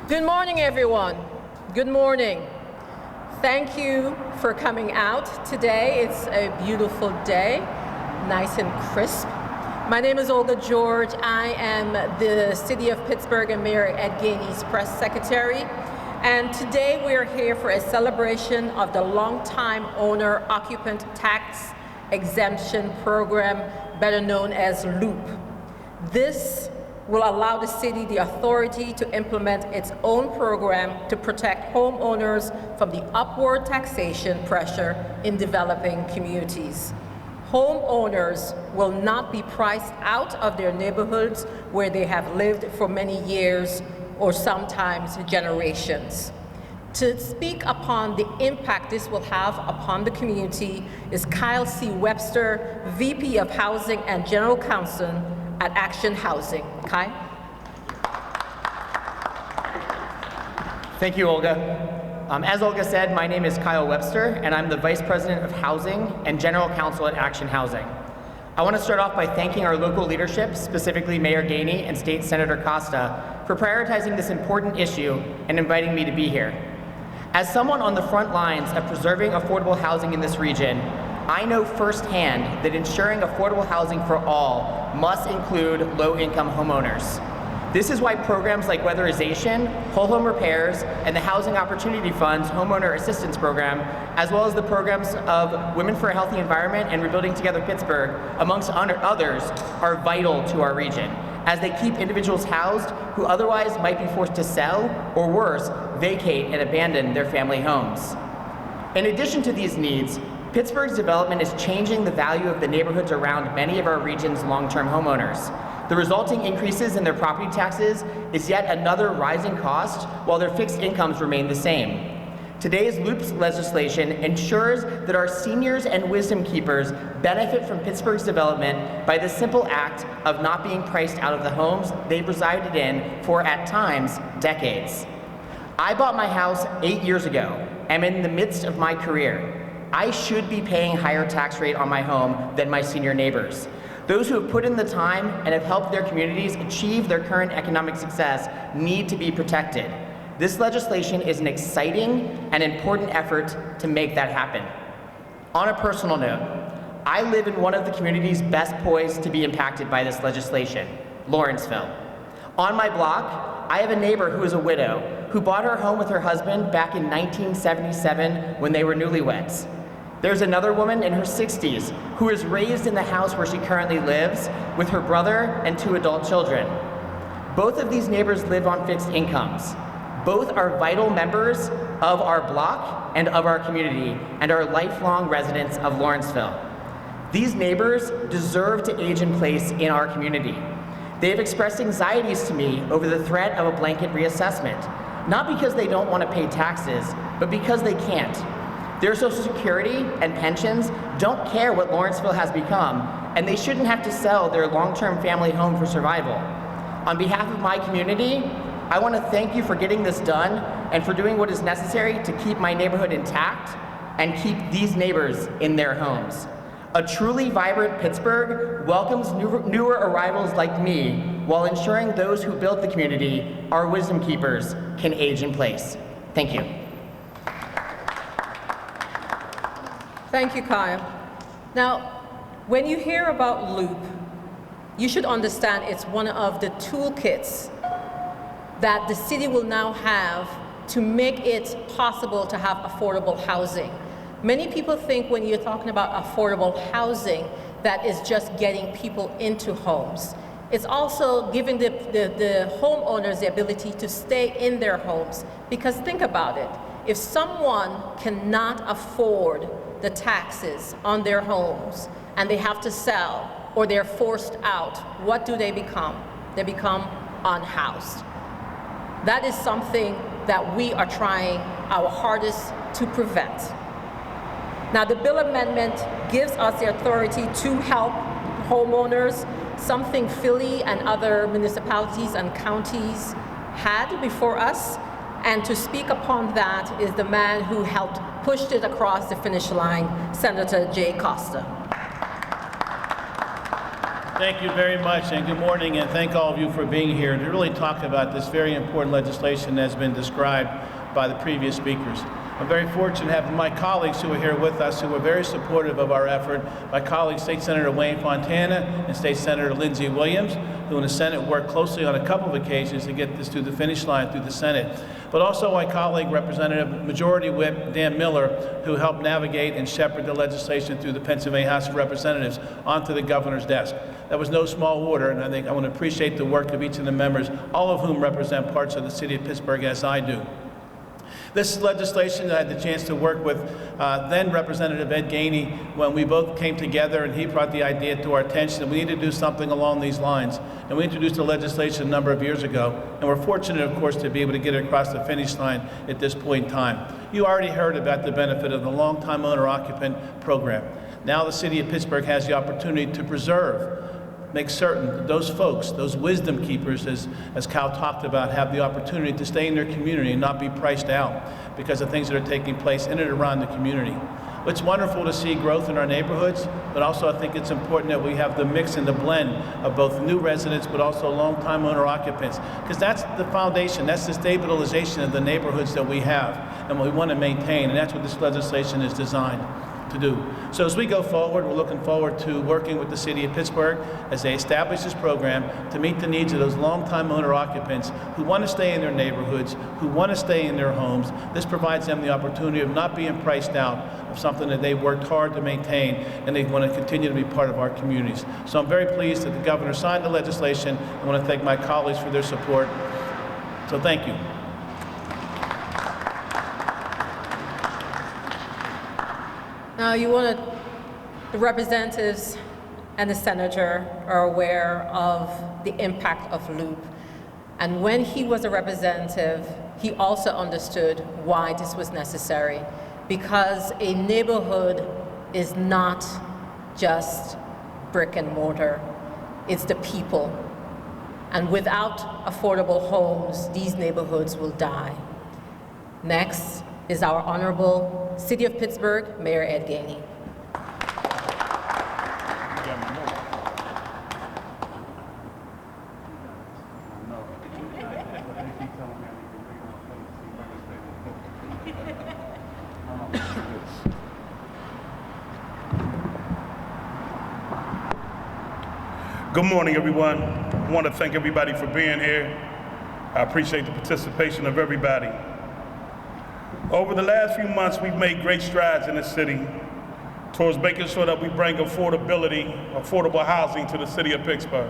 Good morning, everyone. Good morning. Thank you for coming out today. It's a beautiful day, nice and crisp. My name is Olga George. I am the City of Pittsburgh and Mayor Ed Gainey's press secretary. And today we're here for a celebration of the Longtime Owner Occupant Tax Exemption Program, better known as LOOP. This will allow the city the authority to implement its own program to protect homeowners from the upward taxation pressure in developing communities. Homeowners will not be priced out of their neighborhoods where they have lived for many years or sometimes generations. To speak upon the impact this will have upon the community is Kyle C. Webster, VP of Housing and General Counsel at Action Housing. Kai? Thank you, Olga. As Olga said, my name is Kyle Webster, and I'm the Vice President of Housing and General Counsel at Action Housing. I want to start off by thanking our local leadership, specifically Mayor Gainey and State Senator Costa, for prioritizing this important issue and inviting me to be here. As someone on the front lines of preserving affordable housing in this region, I know firsthand that ensuring affordable housing for all must include low-income homeowners. This is why programs like weatherization, whole home repairs, and the Housing Opportunity Fund's Homeowner Assistance Program, as well as the programs of Women for a Healthy Environment and Rebuilding Together Pittsburgh, amongst others, are vital to our region, as they keep individuals housed who otherwise might be forced to sell, or worse, vacate and abandon their family homes. In addition to these needs, Pittsburgh's development is changing the value of the neighborhoods around many of our region's long-term homeowners. The resulting increases in their property taxes is yet another rising cost while their fixed incomes remain the same. Today's LOOPS legislation ensures that our seniors and wisdom keepers benefit from Pittsburgh's development by the simple act of not being priced out of the homes they've resided in for, at times, decades. I bought my house 8 years ago and I'm in the midst of my career. I should be paying a higher tax rate on my home than my senior neighbors. Those who have put in the time and have helped their communities achieve their current economic success need to be protected. This legislation is an exciting and important effort to make that happen. On a personal note, I live in one of the communities best poised to be impacted by this legislation, Lawrenceville. On my block, I have a neighbor who is a widow who bought her home with her husband back in 1977 when they were newlyweds. There's another woman in her 60s who is raised in the house where she currently lives with her brother and 2 adult children. Both of these neighbors live on fixed incomes. Both are vital members of our block and of our community and are lifelong residents of Lawrenceville. These neighbors deserve to age in place in our community. They have expressed anxieties to me over the threat of a blanket reassessment, not because they don't want to pay taxes, but because they can't. Their Social Security and pensions don't care what Lawrenceville has become, and they shouldn't have to sell their long-term family home for survival. On behalf of my community, I want to thank you for getting this done and for doing what is necessary to keep my neighborhood intact and keep these neighbors in their homes. A truly vibrant Pittsburgh welcomes newer arrivals like me while ensuring those who built the community, our wisdom keepers, can age in place. Thank you. Thank you, Kyle. Now, when you hear about LOOP, you should understand it's one of the toolkits that the city will now have to make it possible to have affordable housing. Many people think when you're talking about affordable housing, that is just getting people into homes. It's also giving the homeowners the ability to stay in their homes. Because think about it, if someone cannot afford the taxes on their homes and they have to sell or they're forced out, what do they become? They become unhoused. That is something that we are trying our hardest to prevent. Now, the bill amendment gives us the authority to help homeowners, something Philly and other municipalities and counties had before us. And to speak upon that is the man who helped push it across the finish line, Senator Jay Costa. Thank you very much, and good morning, and thank all of you for being here to really talk about this very important legislation that's been described by the previous speakers. I'm very fortunate to have my colleagues who are here with us who are very supportive of our effort. My colleague, State Senator Wayne Fontana and State Senator Lindsey Williams, who in the Senate worked closely on a couple of occasions to get this to the finish line through the Senate. But also my colleague, Representative Majority Whip Dan Miller, who helped navigate and shepherd the legislation through the Pennsylvania House of Representatives onto the governor's desk. That was no small order, and I think I want to appreciate the work of each of the members, all of whom represent parts of the city of Pittsburgh as I do. This legislation, I had the chance to work with then Representative Ed Gainey when we both came together, and he brought the idea to our attention that we need to do something along these lines. And we introduced the legislation a number of years ago, and we're fortunate, of course, to be able to get it across the finish line at this point in time. You already heard about the benefit of the Longtime Owner-Occupant program. Now the city of Pittsburgh has the opportunity to preserve, make certain that those folks, those wisdom keepers, as Kyle talked about, have the opportunity to stay in their community and not be priced out because of things that are taking place in and around the community. It's wonderful to see growth in our neighborhoods, but also I think it's important that we have the mix and the blend of both new residents but also long-time owner occupants, because that's the foundation, that's the stabilization of the neighborhoods that we have and we want to maintain, and that's what this legislation is designed to do. So as we go forward, we're looking forward to working with the city of Pittsburgh as they establish this program to meet the needs of those longtime owner occupants who want to stay in their neighborhoods, who want to stay in their homes. This provides them the opportunity of not being priced out of something that they've worked hard to maintain, and they want to continue to be part of our communities. So I'm very pleased that the governor signed the legislation. I want to thank my colleagues for their support. So thank you. Now, the representatives and the senator are aware of the impact of Loop. And when he was a representative, he also understood why this was necessary, because a neighborhood is not just brick and mortar, it's the people. And without affordable homes, these neighborhoods will die. Next is our Honorable City of Pittsburgh, Mayor Ed Gainey. Good morning, everyone. I want to thank everybody for being here. I appreciate the participation of everybody. Over the last few months, we've made great strides in this city towards making sure that we bring affordable housing to the city of Pittsburgh.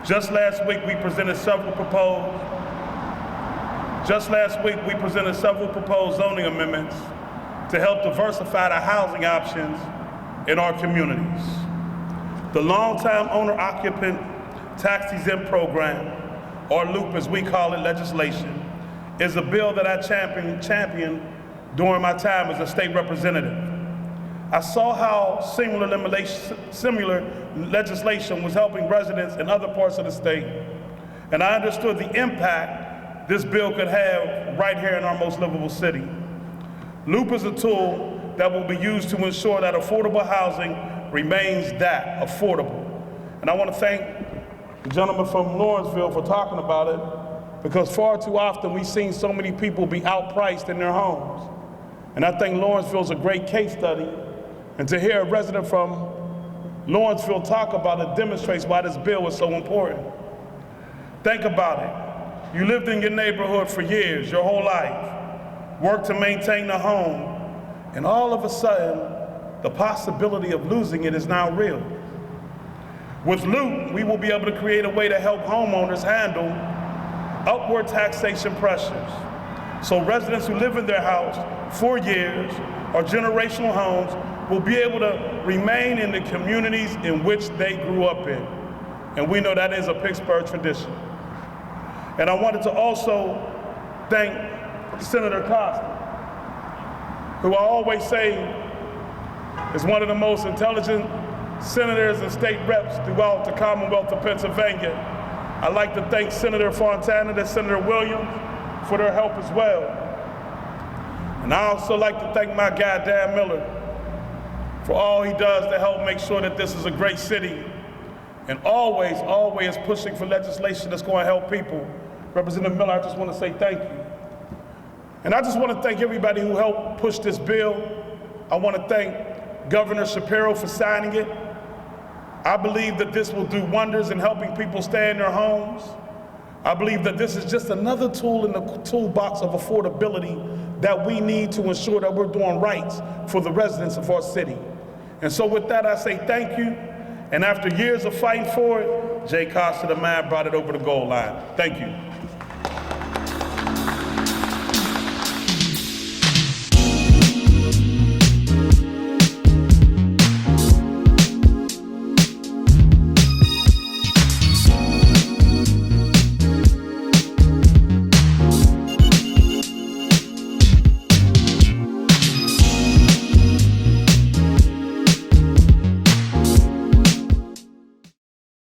Just last week, we presented several proposed zoning amendments to help diversify the housing options in our communities. The Long-Time Owner-Occupant Tax-Exempt Program, or LOOP as we call it, legislation, is a bill that I championed during my time as a state representative. I saw how similar legislation was helping residents in other parts of the state, and I understood the impact this bill could have right here in our most livable city. LOOP is a tool that will be used to ensure that affordable housing remains that affordable. And I want to thank the gentleman from Lawrenceville for talking about it, because far too often we've seen so many people be outpriced in their homes. And I think Lawrenceville is a great case study. And to hear a resident from Lawrenceville talk about it demonstrates why this bill is so important. Think about it. You lived in your neighborhood for years, your whole life, worked to maintain the home, and all of a sudden, the possibility of losing it is now real. With LOOP, we will be able to create a way to help homeowners handle upward taxation pressures. So residents who live in their house for years or generational homes will be able to remain in the communities in which they grew up in. And we know that is a Pittsburgh tradition. And I wanted to also thank Senator Costa, who I always say is one of the most intelligent senators and state reps throughout the Commonwealth of Pennsylvania. I'd like to thank Senator Fontana and Senator Williams for their help as well. And I also like to thank my guy, Dan Miller, for all he does to help make sure that this is a great city and always, always pushing for legislation that's going to help people. Representative Miller, I just want to say thank you. And I just want to thank everybody who helped push this bill. I want to thank Governor Shapiro for signing it. I believe that this will do wonders in helping people stay in their homes. I believe that this is just another tool in the toolbox of affordability that we need to ensure that we're doing right for the residents of our city. And so with that, I say thank you. And after years of fighting for it, Jay Costa, the man, brought it over the goal line. Thank you.